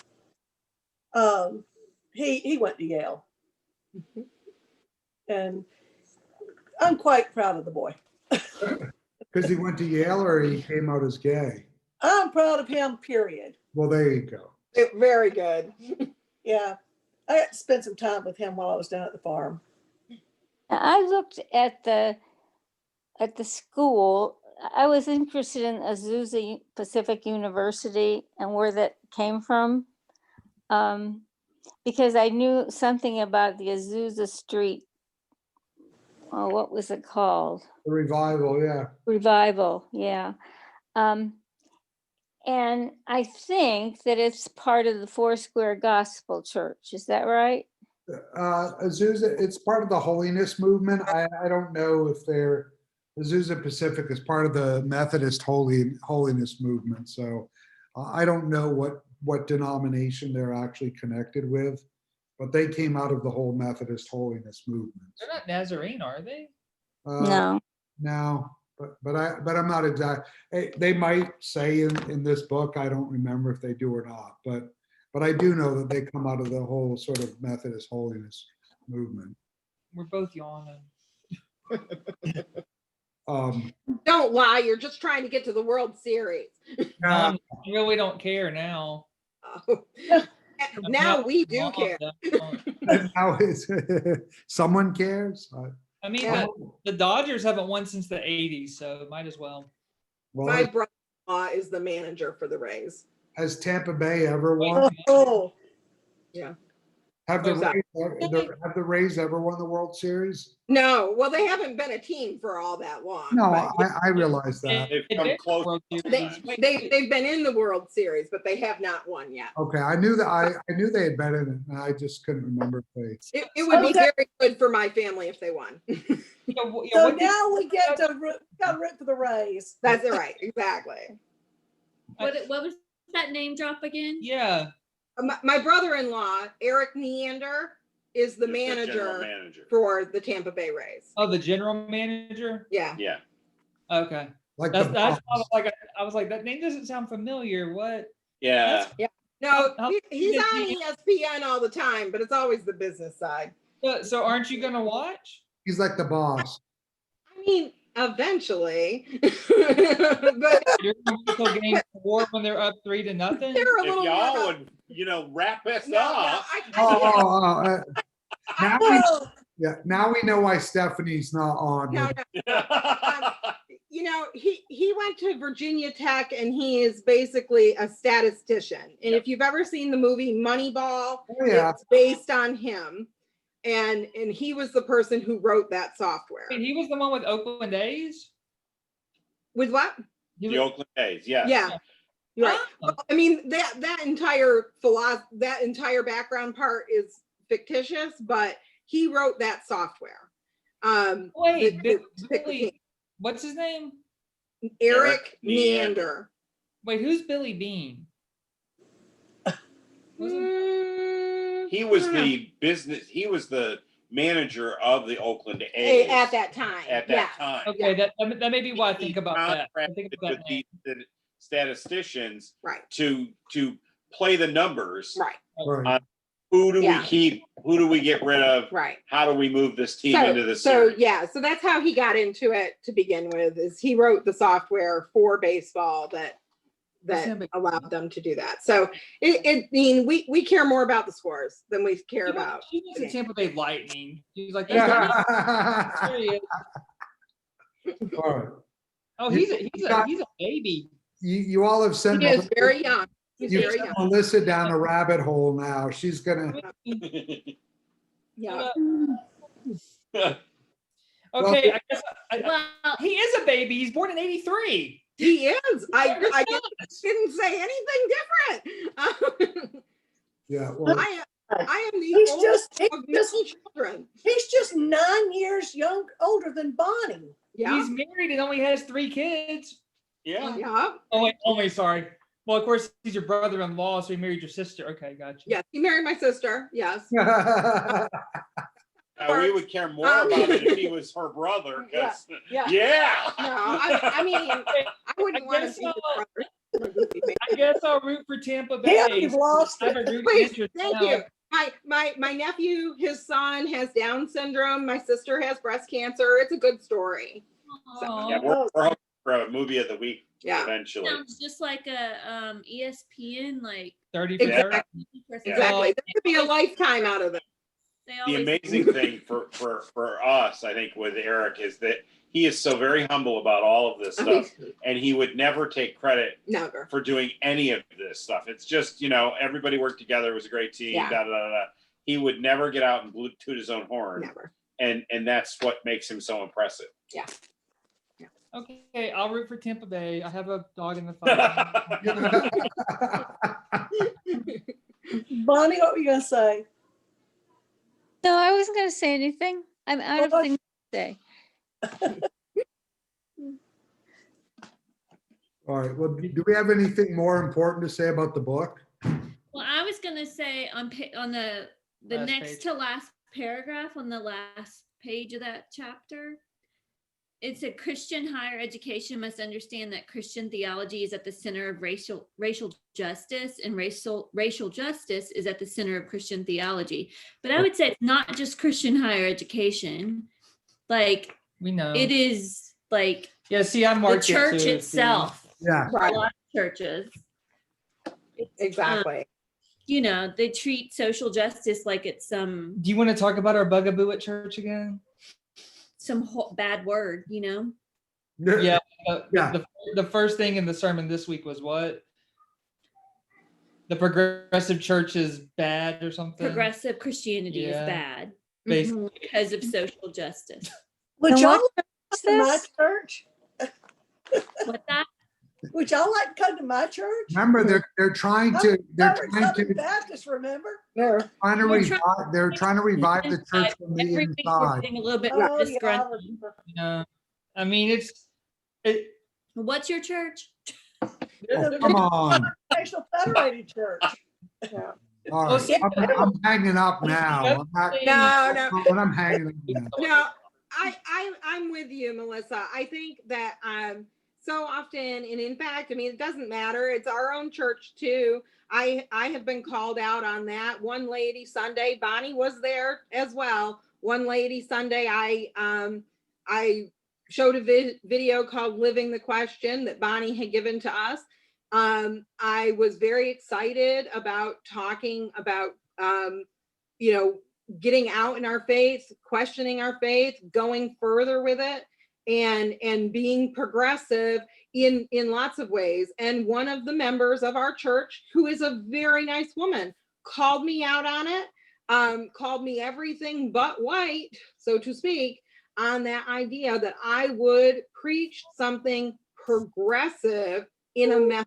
He went to Yale. And I'm quite proud of the boy. Because he went to Yale or he came out as gay. I'm proud of him, period. Well, there you go. Very good. Yeah. I got to spend some time with him while I was down at the farm. I looked at the school. I was interested in Azusa Pacific University and where that came from, because I knew something about the Azusa Street. Oh, what was it called? The revival, yeah. Revival, yeah. And I think that it's part of the Foursquare Gospel Church. Is that right? Azusa, it's part of the holiness movement. I don't know if Azusa Pacific is part of the Methodist holiness movement. So I don't know what denomination they're actually connected with, but they came out of the whole Methodist holiness movement. They're not Nazarene, are they? No. No, but I'm not exact. They might say in this book, I don't remember if they do or not, but I do know that they come out of the whole sort of Methodist holiness movement. We're both yawning. Don't Don't lie. You're just trying to get to the World Series. Uh, I really don't care now. Now we do Mom care. don't. now someone cares. I mean, Yeah. the Dodgers haven't won since the 80s, so might as well. Well, My brother-in-law is the manager for the Rays. has Tampa Bay ever won? Oh, Have the Who's that? Have the Rays ever won the World Series? No, well, they haven't been a team for all that long. No, but I realize that. They've come close. World Series. they've been in the World Series, but they have not won yet. Okay, I knew that. I knew they had been in it, and I just couldn't remember if they. It would be Okay. very good for my family if they won. so now we get to gotta root for the Rays. That's it, right. Exactly. What was that name drop again? Yeah. My brother-in-law, Eric Neander, is the general manager manager. for the Tampa Bay Rays. Oh, the general manager. Yeah. Yeah. Okay. Like That's the why Bucks. I was like that name doesn't sound familiar. What? Yeah. No, Oh, he's yeah, on ESPN all the time, but it's always the business side. So aren't you gonna watch? He's like the boss. I mean, eventually, but You're gonna wait till game 4 when they're up 3-0. they're a If little y'all more. would, wrap us No, up. Now we now we know why Stephanie's not on. no, no. You know, he went to Virginia Tech and he is basically a statistician. And if you've ever seen the movie Moneyball, Oh, yeah. it's based on him. And he was the person who wrote that software. Wait, he was the one with Oakland A's. With what? He The was- Oakland A's, yes. Yeah. Right. Oh. I mean, that entire background part is fictitious, but he wrote that software. Wait, the- the- Billy, what's his name? Eric Eric Neander. Neander. Wait, who's Billy Bean? He was I don't know. he was the manager of the Oakland A's. At that time. At yeah. that time. Okay, that may be why I He think about that. I think contracted about with that name. the statisticians Right. to play the numbers. Right. Right. Who do Yeah. we keep? Who do we get rid of? Right. How do we move this team into the So series? yeah, so that's how he got into it to begin with, is he wrote the software for baseball that allowed them to do that. So I mean, we care more about the scores than we care about. He was the Tampa Bay Lightning. He was like, All serious. right. Oh, he's a baby. You all have sent He is very young. He's you've very sent young. Melissa down a rabbit hole now. She's gonna. Yeah. Okay, I guess Well, he is a baby. He's born in '83. He is. I didn't say anything different. Yeah. Well, I am the He's oldest just of many children. he's just 9 years older than Bonnie. Yeah. He's married and only has 3 kids. Yeah. Yeah. Oh, wait, only sorry. Well, of course, he's your brother-in-law, so he married your sister. Okay, gotcha. Yes. He married my sister. Yes. We would care more about it if he was her brother. 'Cause- Yeah. yeah. No, I mean, I wouldn't want to guess see his so. brother. I guess I'll root for Tampa Bay. Yeah, you've lost I have a it. rooting Please, interest thank now. you. My nephew, his son has Down syndrome. My sister has breast cancer. It's a good story. Aw. Yeah, we're hoping for a movie of the week Yeah. eventually. sounds just like a ESPN, like 30 for Exactly. 30. Yeah. Exactly. There could be a lifetime out of it. they The always amazing thing for us, I think, with Eric is that he is so very humble about all of this stuff, and he would never take credit Never. for doing any of this stuff. It's just, everybody worked together. It was a great team. Yeah. Da, da, da, da. He would never get out and toot his own horn. Never. And that's what makes him so impressive. Yeah. Okay, I'll root for Tampa Bay. I have a dog in the fight. Bonnie, what were you gonna say? No, I wasn't going to say anything. I'm out of Well, things to say. all right. Well, do we have anything more important to say about the book? Well, I was gonna say on the Last next page. to last paragraph on the last page of that chapter, it said Christian higher education must understand that Christian theology is at the center of racial justice, and racial justice is at the center of Christian theology. But I would say it's not just Christian higher education. Like We know. it is like Yeah, see, I the marked it church too, itself. Yeah, A Right, lot of churches. It's, exactly. you know, they treat social justice like it's some Do you want to talk about our bugaboo at church again? bad word, you know? Yeah. Yeah. The first thing in the sermon this week was what? The progressive church is bad or something? Progressive Christianity is Yeah. bad Basically. because of social justice. Would And y'all what like is to come to my this? church? What that? Would y'all like to come to my church? remember, they're trying I'm to, they're Southern trying Southern to, Baptist, remember? There. trying to We're revive, they're trying to revive the church from the Every week we're inside. getting a little bit more Oh, yeah. I disgruntled. remember. Yeah. I mean, it, What's your church? Oh, come on. National Federated Church. Yeah. All right, I'm hanging up now. I'm hanging up now. No, I'm with you, Melissa. I think that so often, and in fact, I mean, it doesn't matter. It's our own church too. I have been called out on that. One lady Sunday, Bonnie was there as well. One lady Sunday, I showed a video called "Living the Question" that Bonnie had given to us. I was very excited about talking about you know, getting out in our faith, questioning our faith, going further with it, and being progressive in lots of ways. And one of the members of our church, who is a very nice woman, called me out on it, called me everything but white, so to speak, on that idea that I would preach something progressive in a Methodist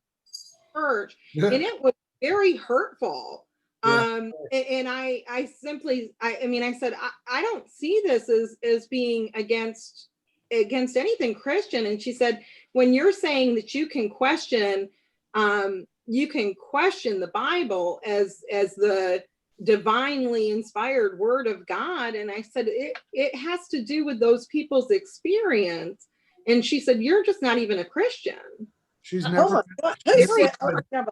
church, and it was very hurtful. Yeah. And I simply, I mean, I said, I don't see this as being against anything Christian. And she said, when you're saying that you can question the Bible as the divinely inspired word of God. And I said, it has to do with those people's experience. And she said, you're just not even a Christian. She's Oh never, my God. Who said- oh, no,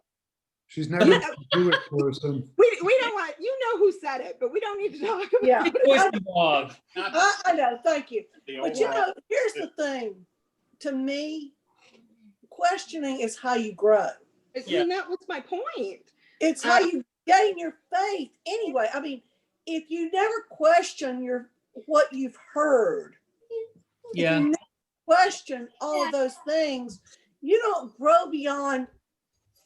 she's never a Jewish person. We don't want, you know who said it, but we don't need to talk about Yeah. it. voice of God. I know, thank you. The But you overall- know, here's the thing. To me, questioning is how you grow. I mean, that was my point. It's how you gain your faith anyway. I mean, if you never question what you've heard, if Yeah. you never question all of those things, you don't grow beyond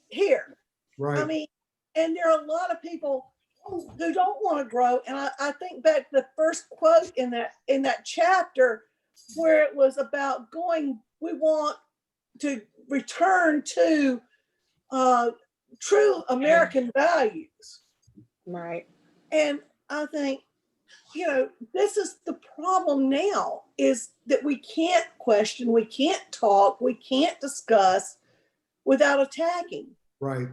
here. I Right. mean, and there are a lot of people who don't want to grow. And I think back to the first quote in that chapter where it was about we want to return to true American values. Right. And I think, you know, this is the problem now, is that we can't question, we can't talk, we can't discuss without attacking. Right.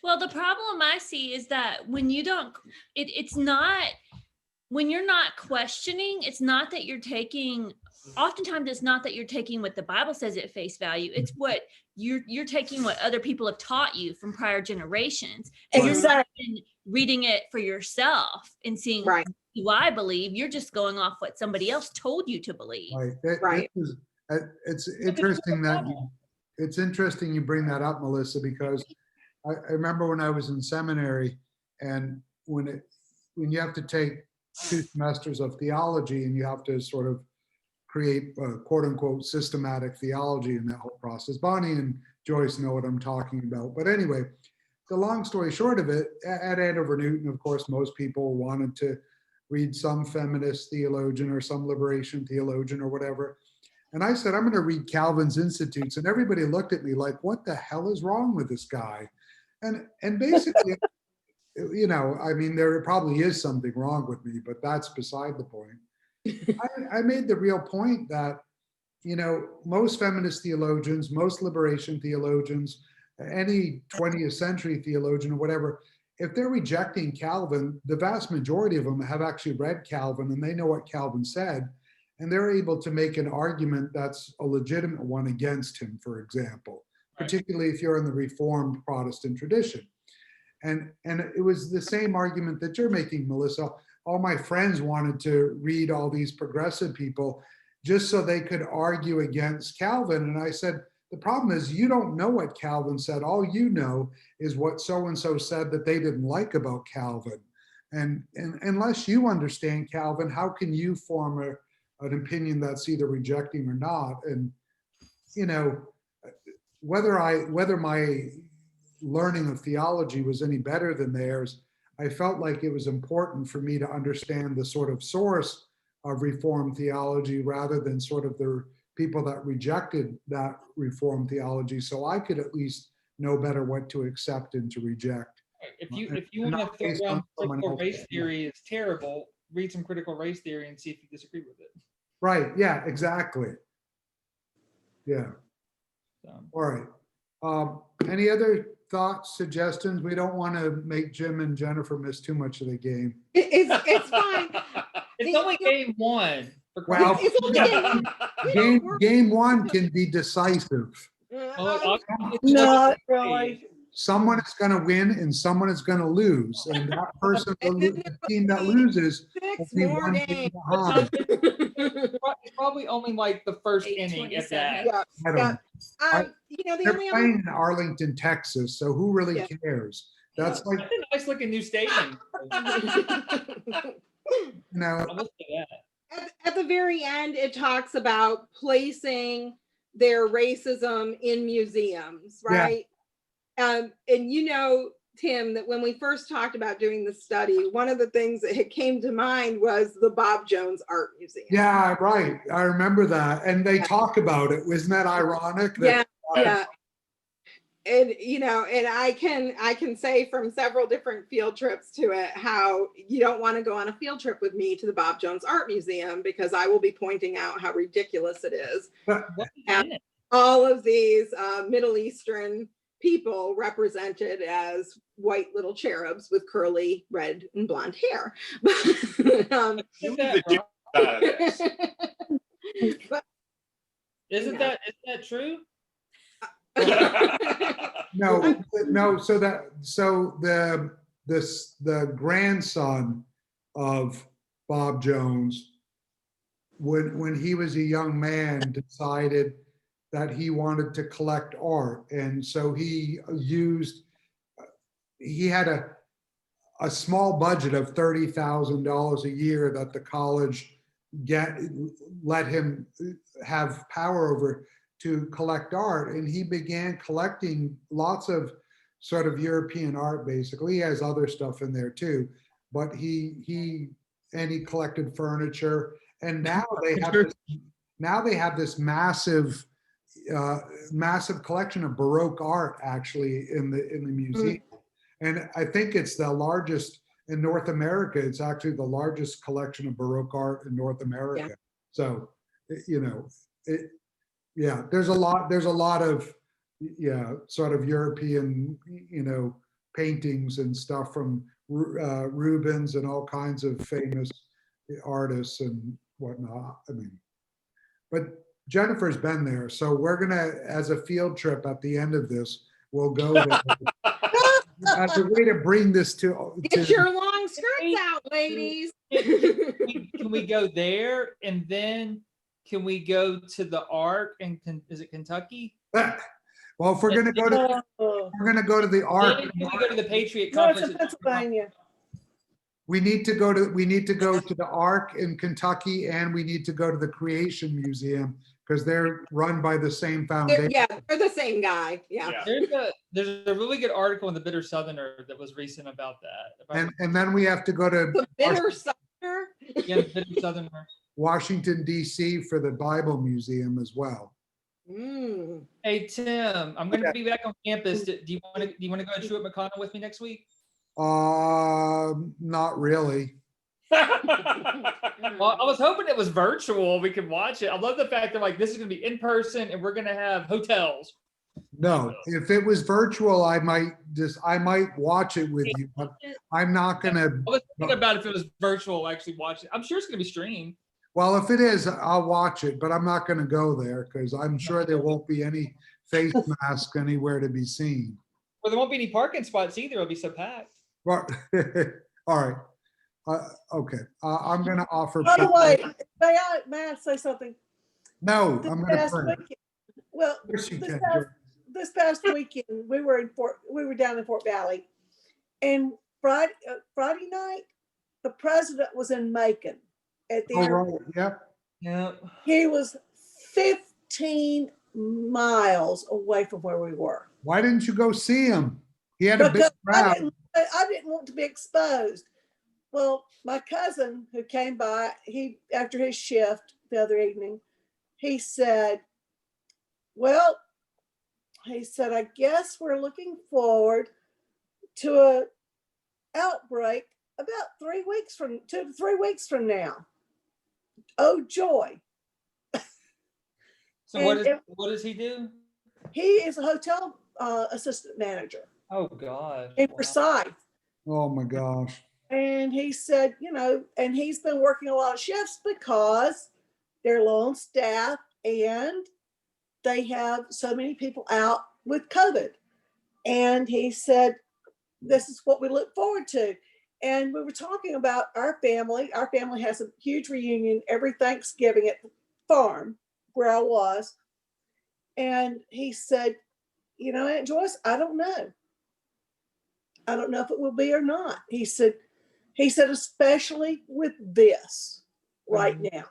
Well, the problem I see is that when you don't, it's not, when you're not questioning, it's not that you're taking, oftentimes it's not that you're taking what the Bible says at face value. It's what you're taking what other people have taught you from prior generations. And you're not even reading it for yourself and seeing, Right. do I believe? You're just going off what somebody else told you to believe. Right. Right. It's interesting it's interesting you bring that up, Melissa, because I remember when I was in seminary, and when you have to take 2 semesters of theology and you have to sort of create quote unquote systematic theology in that whole process. Bonnie and Joyce know what I'm talking about. But anyway, the long story short of it, at Andover Newton, of course, most people wanted to read some feminist theologian or some liberation theologian or whatever. And I said, I'm going to read Calvin's Institutes. And everybody looked at me like, what the hell is wrong with this guy? And basically, you know, I mean, there probably is something wrong with me, but that's beside the point. I made the real point that, you know, most feminist theologians, most liberation theologians, any 20th century theologian or whatever, if they're rejecting Calvin, the vast majority of them have actually read Calvin and they know what Calvin said. And they're able to make an argument that's a legitimate one against him, for example, particularly if you're in the Reformed Protestant tradition. And it was the same argument that you're making, Melissa. All my friends wanted to read all these progressive people. just so they could argue against Calvin. And I said, the problem is you don't know what Calvin said. All you know is what so-and-so said that they didn't like about Calvin. And unless you understand Calvin, how can you form an opinion that's either rejecting or not? And, you know, whether my learning of theology was any better than theirs, I felt like it was important for me to understand the sort of source of Reformed theology rather than sort of the people that rejected that Reformed theology, so I could at least know better what to accept and to reject. If you And want to not throw based on around someone critical else's race view. theory is terrible, read some critical race theory and see if you disagree with it. Right, yeah, exactly. Yeah, So, all right. Any other thoughts, suggestions? We don't want to make Jim and Jennifer miss too much of the game. It's fine. it's only game one. For Well, Christ's It's only game. Game one can be decisive. sake. Well, Not really. Someone is going to win and someone is going to lose. And that person, the team that loses, will Six be more one game games. behind. It's probably only like the first inning, if 8:27. that. Yeah, I don't yeah. know. You know, the They're only playing in Arlington, Texas, so who really Yeah. cares? That's like, That's a nice looking new stadium. other. you know, I will say that. At the very end, it talks about placing their racism in museums, Yeah. right? And you know, Tim, that when we first talked about doing the study, one of the things that had came to mind was the Bob Jones Art Museum. yeah, right. I remember that. And they talk about it. Wasn't that ironic? Yeah, That- yeah. And you know, and I can say from several different field trips to it how you don't want to go on a field trip with me to the Bob Jones Art Museum because I will be pointing out how ridiculous it is. but What is Yeah. in it? All of these Middle Eastern people represented as white little cherubs with curly red and blonde hair. Um, Is Leave the that Jews wrong? out of this. but- Isn't Yeah. that true? no, so the grandson of Bob Jones, when he was a young man, decided that he wanted to collect art. And so he had a small budget of $30,000 a year that the college let him have power over to collect art. And he began collecting lots of sort of European art, basically. He has other stuff in there too, but he collected furniture. And now they have this massive collection of Baroque art actually in the museum. And I think it's the largest in North America. It's actually the largest collection of Baroque art in North America. Yeah. So, you know, there's a lot of, sort of European, paintings and stuff from Rubens and all kinds of famous artists and whatnot. I mean, but Jennifer's been there, so we're gonna, as a field trip at the end of this, we'll go there as a way to bring this to. Get your long skirts out, ladies. Can we go there and then can we go to the Ark and is it Kentucky? Well, if we're gonna go to, we're gonna go to the Ark. Then can we go to the Patriot No, it's Conference? in Pennsylvania. We need to go to the Ark in Kentucky, and we need to go to the Creation Museum because they're run by the same foundation. Yeah, they're the same guy. Yeah. Yeah. There's a really good article in the Bitter Southerner that was recent about that. And then we have to go to The bitter sucker. Yeah, the Bitter Southerner. Washington DC for the Bible Museum as well. Mm. Hey Tim, I'm going to be back on campus. Do you want to go to Truett McConnell with me next week? Not really. Well, I was hoping it was virtual. We could watch it. I love the fact that like this is going to be in person and we're going to have hotels. No, if it was virtual, I might watch it with you, but I'm not gonna. I was thinking about if it was virtual, actually watch it. I'm sure it's going to be streamed. Well, if it is, I'll watch it, but I'm not gonna go there because I'm sure there won't be any face mask anywhere to be seen. Well, there won't be any parking spots either. It'll be so packed. Well, all right. Okay. I'm gonna offer. By the way, may I say something? No, This I'm gonna past pray. weekend, well, Of course you this can, past, George. this past weekend, we were down in Fort Valley. And Friday night, the president was in Macon at the Oh, right, airport. yep. Yep. He was 15 miles away from where we were. Why didn't you go see him? He had a big Because crowd. I didn't want to be exposed. Well, my cousin who came by, after his shift the other evening, he said, well, he said, I guess we're looking forward to a outbreak about 2 to 3 weeks from now. Oh, joy. So what, And is, what does he do? He is a hotel assistant manager Oh, gosh. in Wow. Forsyth. Oh, my gosh. And he said, and he's been working a lot of shifts because they're low on staff and they have so many people out with COVID. And he said, this is what we look forward to. And we were talking about our family. Our family has a huge reunion every Thanksgiving at the farm where I was. And he said, Aunt Joyce, I don't know. I don't know if it will be or not. He said, especially with this right now.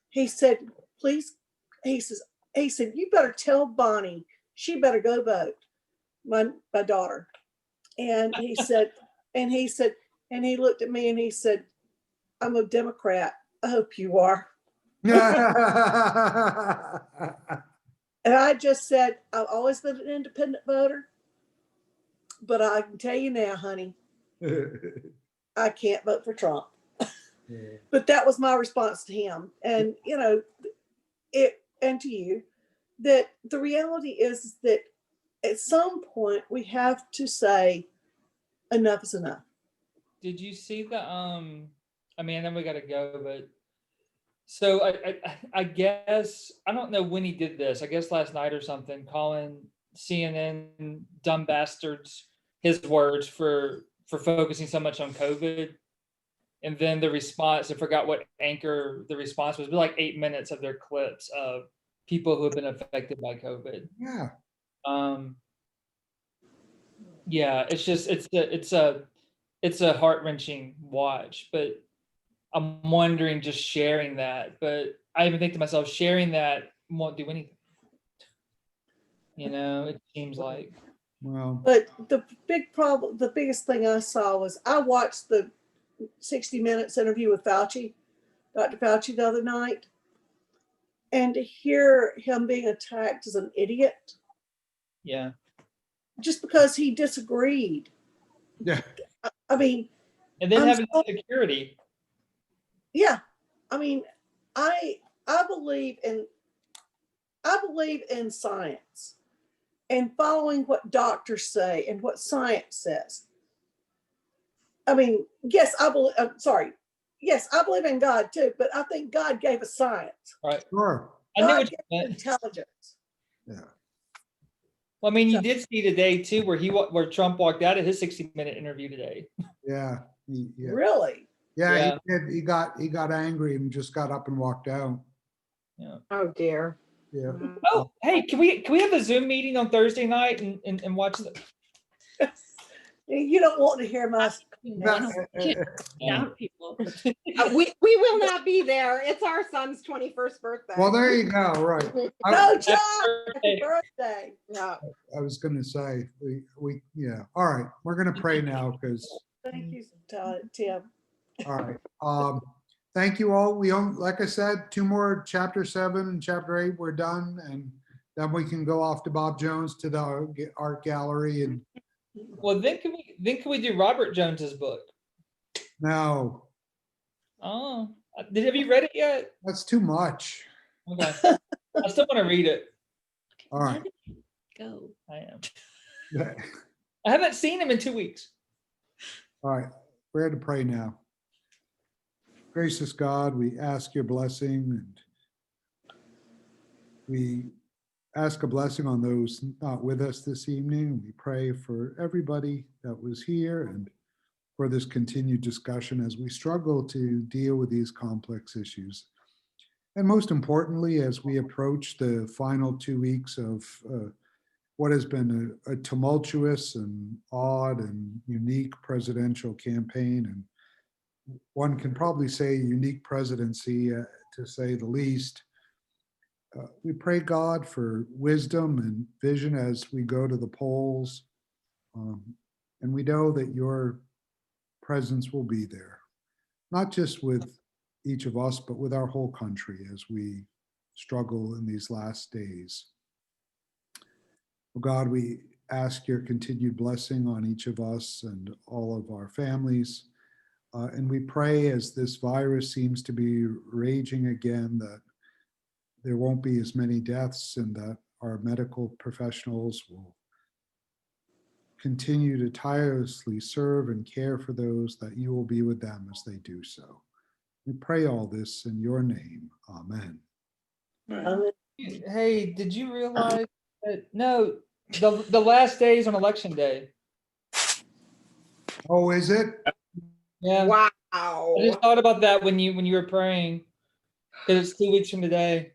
He said, please, he said, you better tell Bonnie, she better go vote, my daughter. And he said, and he looked at me and he said, I'm a Democrat. I hope you are. And I just said, I've always been an independent voter, but I can tell you now, honey, I can't vote for Trump. But that was my response to him. And, and to you, that the reality is that at some point we have to say enough is enough. Did you see the I mean, then we gotta go, but so I guess I don't know when he did this. I guess last night or something, calling CNN dumb bastards, his words for focusing so much on COVID. And then the response, I forgot what anchor the response was, but like 8 minutes of their clips of people who have been affected by COVID. Yeah. Yeah, it's just it's a heart-wrenching watch, but I'm wondering just sharing that. But I even think to myself, sharing that won't do anything. It seems like. Well, But the biggest thing I saw was I watched the 60 Minutes interview with Fauci, Dr. Fauci the other night, and to hear him being attacked as an idiot Yeah. just because he disagreed. yeah. I mean, And then I'm having so- security. yeah. I mean, I believe in science and following what doctors say and what science says. I mean, yes, I believe. Yes, I believe in God too, but I think God gave us science. Right. Sure. I knew God what you gave us meant. intelligence. Yeah. Well, I mean, you did see today too, where Trump walked out of his 60-minute interview today. Yeah. Yeah. Really? Yeah. Yeah. He did. He got angry and just got up and walked out. Oh dear. Yeah. Oh, hey, can we have a Zoom meeting on Thursday night and watch the You don't want to hear my. Yeah, people. We will not be there. It's our son's 21st birthday. Well, there you go. Right. No, John, Happy happy birthday. Yeah. I was going to say we yeah. All right. We're going to pray now because Thank you, Tim. all right. Thank you all. Like I said, 2 more chapter 7 and chapter 8 we're done, and then we can go off to Bob Jones to the art gallery. And Well, then can we do Robert Jones's book? no, Oh, have you read it yet? that's too much. Okay, I still want to read it. All right. Go. I am. I haven't seen him in 2 weeks. All right. We're here to pray now. Gracious God, we ask your blessing, and we ask a blessing on those not with us this evening. We pray for everybody that was here and for this continued discussion as we struggle to deal with these complex issues. And most importantly, as we approach the final 2 weeks of what has been a tumultuous and odd and unique presidential campaign, and one can probably say unique presidency, to say the least, we pray God for wisdom and vision as we go to the polls. And we know that your presence will be there, not just with each of us, but with our whole country as we struggle in these last days. Oh God, we ask your continued blessing on each of us and all of our families. And we pray, as this virus seems to be raging again, that there won't be as many deaths and that our medical professionals will continue to tirelessly serve and care for those, that you will be with them as they do so. We pray all this in your name. Amen. Hey, did you realize that? No, the last day is on election day. Oh, is it? Yeah. Wow. I just thought about that when you were praying. Because it's 2 weeks from today.